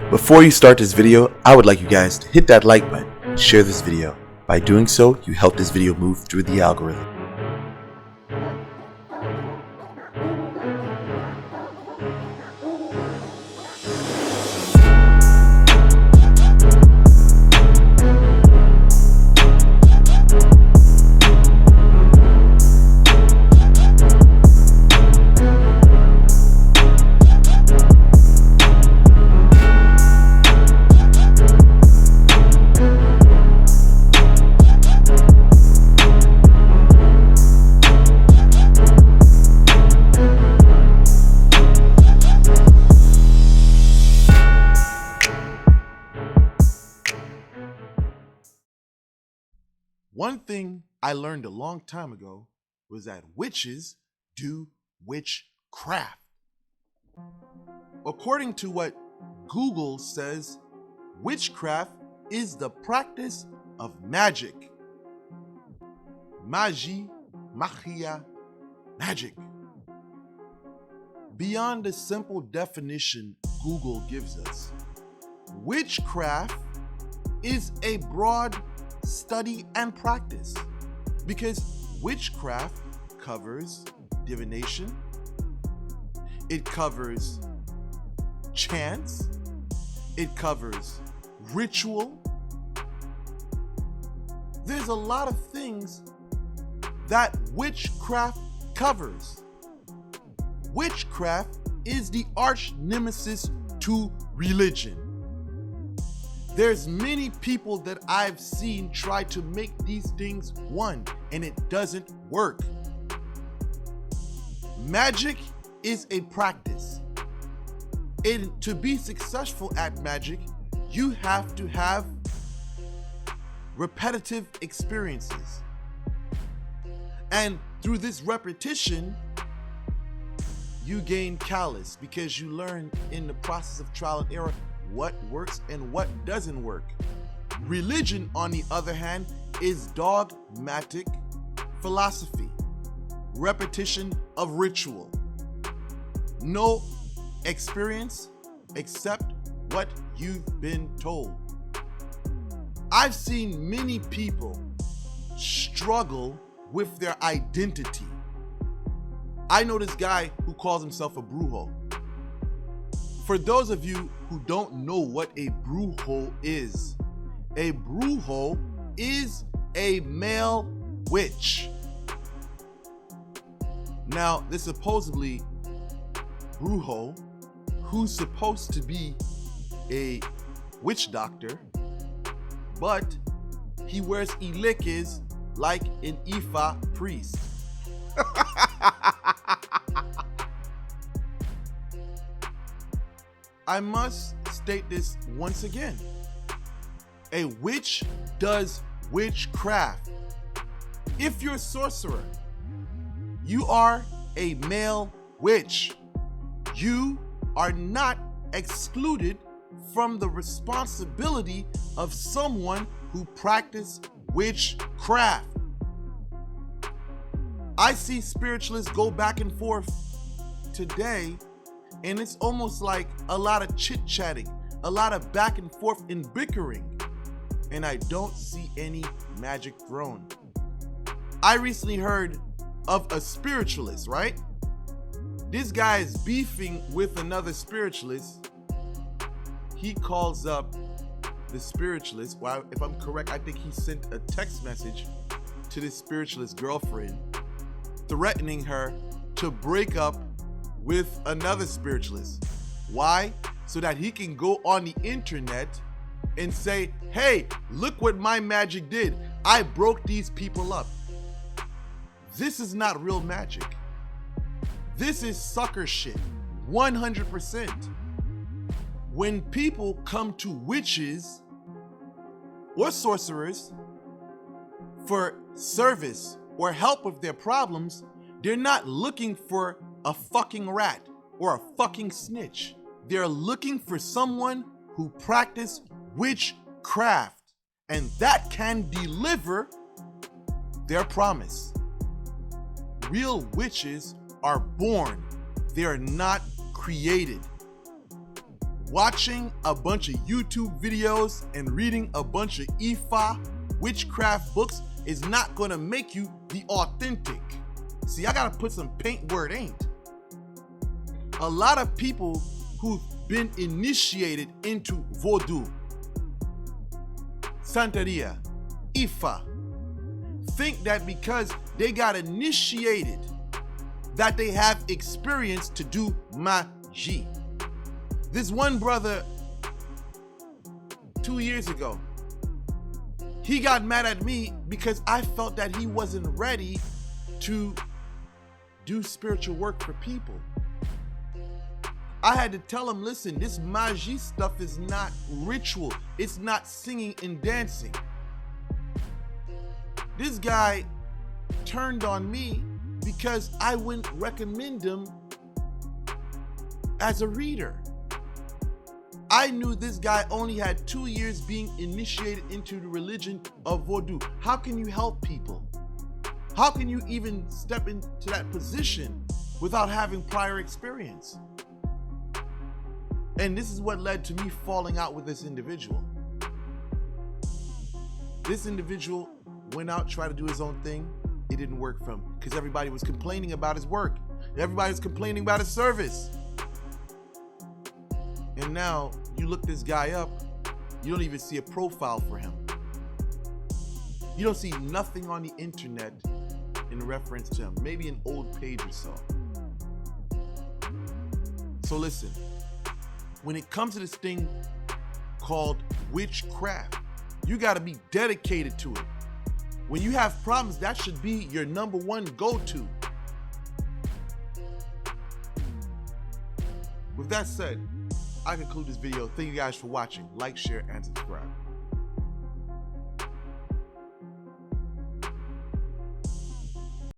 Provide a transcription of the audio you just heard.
Before you start this video, I would like you guys to hit that like button and share this video. By doing so, you help this video move through the algorithm. One thing I learned a long time ago was that witches do witchcraft. According to what Google says, witchcraft is the practice of magic. Magie, magia, magic. Beyond the simple definition Google gives us, witchcraft is a broad study and practice, because witchcraft covers divination, it covers chants, it covers ritual. There's a lot of things that witchcraft covers. Witchcraft is the arch nemesis to religion. There's many people that I've seen try to make these things one, and it doesn't work. Magic is a practice. And to be successful at magic, you have to have repetitive experiences. And through this repetition, you gain callous, because you learn in the process of trial and error what works and what doesn't work. Religion, on the other hand, is dogmatic philosophy, repetition of ritual. No experience except what you've been told. I've seen many people struggle with their identity. I know this guy who calls himself a brujo. For those of you who don't know what a brujo is a male witch. Now, this supposedly brujo, who's supposed to be a witch doctor, but he wears ileques like an Ifa priest. I must state this once again. A witch does witchcraft. If you're a sorcerer, you are a male witch. You are not excluded from the responsibility of someone who practices witchcraft. I see spiritualists go back and forth today, and it's almost like a lot of chit-chatting, a lot of back and forth and bickering, and I don't see any magic thrown. I recently heard of a spiritualist, right? This guy is beefing with another spiritualist. He calls up the spiritualist. Well, if I'm correct, I think he sent a text message to this spiritualist girlfriend, threatening her to break up with another spiritualist. Why? So that he can go on the internet and say, hey, look what my magic did. I broke these people up. This is not real magic. This is sucker shit, 100%. When people come to witches or sorcerers for service or help with their problems, they're not looking for a fucking rat or a fucking snitch. They're looking for someone who practices witchcraft, and that can deliver their promise. Real witches are born. They are not created. watching a bunch of YouTube videos and reading a bunch of Ifa witchcraft books is not gonna make you the authentic. See, I gotta put some paint where it ain't. A lot of people who've been initiated into voodoo, Santeria, Ifa, think that because they got initiated that they have experience to do magie. This one brother 2 years ago, he got mad at me because I felt that he wasn't ready to do spiritual work for people. I had to tell him, listen, this magie stuff is not ritual. It's not singing and dancing. This guy turned on me because I wouldn't recommend him as a reader. I knew this guy only had 2 years being initiated into the religion of voodoo. How can you help people? How can you even step into that position without having prior experience? And this is what led to me falling out with this individual. This individual went out, tried to do his own thing. It didn't work for him because everybody was complaining about his work. Everybody was complaining about his service. And now you look this guy up, you don't even see a profile for him. You don't see nothing on the internet in reference to him, maybe an old page or so. So listen, when it comes to this thing called witchcraft, you gotta be dedicated to it. When you have problems, that should be your number one go-to. With that said, I conclude this video. Thank you guys for watching. Like, share, and subscribe.